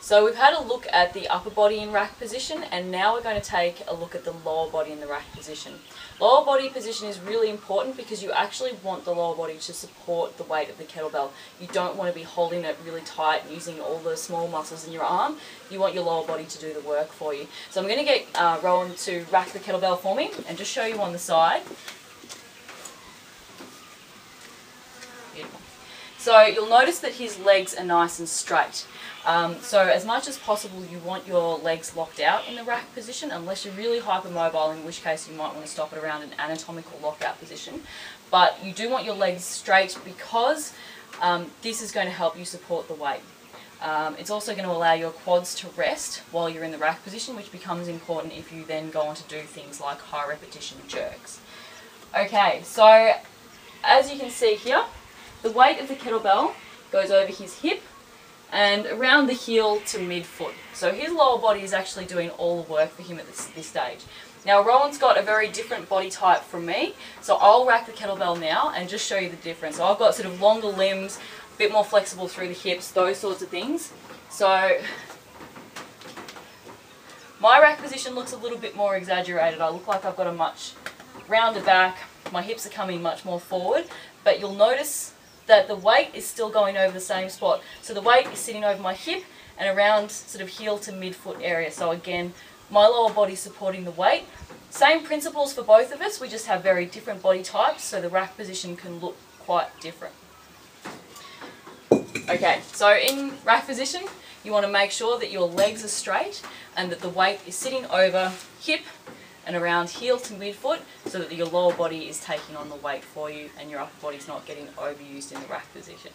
So we've had a look at the upper body in rack position, and now we're going to take a look at the lower body in the rack position. Lower body position is really important because you actually want the lower body to support the weight of the kettlebell. You don't want to be holding it really tight and using all the small muscles in your arm. You want your lower body to do the work for you. So I'm going to get Rowan to rack the kettlebell for me and just show you on the side. Beautiful. So you'll notice that his legs are nice and straight. So as much as possible you want your legs locked out in the rack position, unless you're really hypermobile, in which case you might want to stop it around an anatomical lockout position. But you do want your legs straight because this is going to help you support the weight. It's also going to allow your quads to rest while you're in the rack position, which becomes important if you then go on to do things like high repetition jerks. Okay, so as you can see here, the weight of the kettlebell goes over his hip and around the heel to mid-foot. So his lower body is actually doing all the work for him at this stage. Now Rowan's got a very different body type from me, so I'll rack the kettlebell now and just show you the difference. So I've got sort of longer limbs, a bit more flexible through the hips, those sorts of things. So my rack position looks a little bit more exaggerated. I look like I've got a much rounder back, my hips are coming much more forward, but you'll notice that the weight is still going over the same spot. So the weight is sitting over my hip and around sort of heel to mid-foot area. So again, my lower body supporting the weight. Same principles for both of us, we just have very different body types, so the rack position can look quite different. Okay, so in rack position, you want to make sure that your legs are straight and that the weight is sitting over hip and around heel to midfoot, so that your lower body is taking on the weight for you and your upper body is not getting overused in the rack position.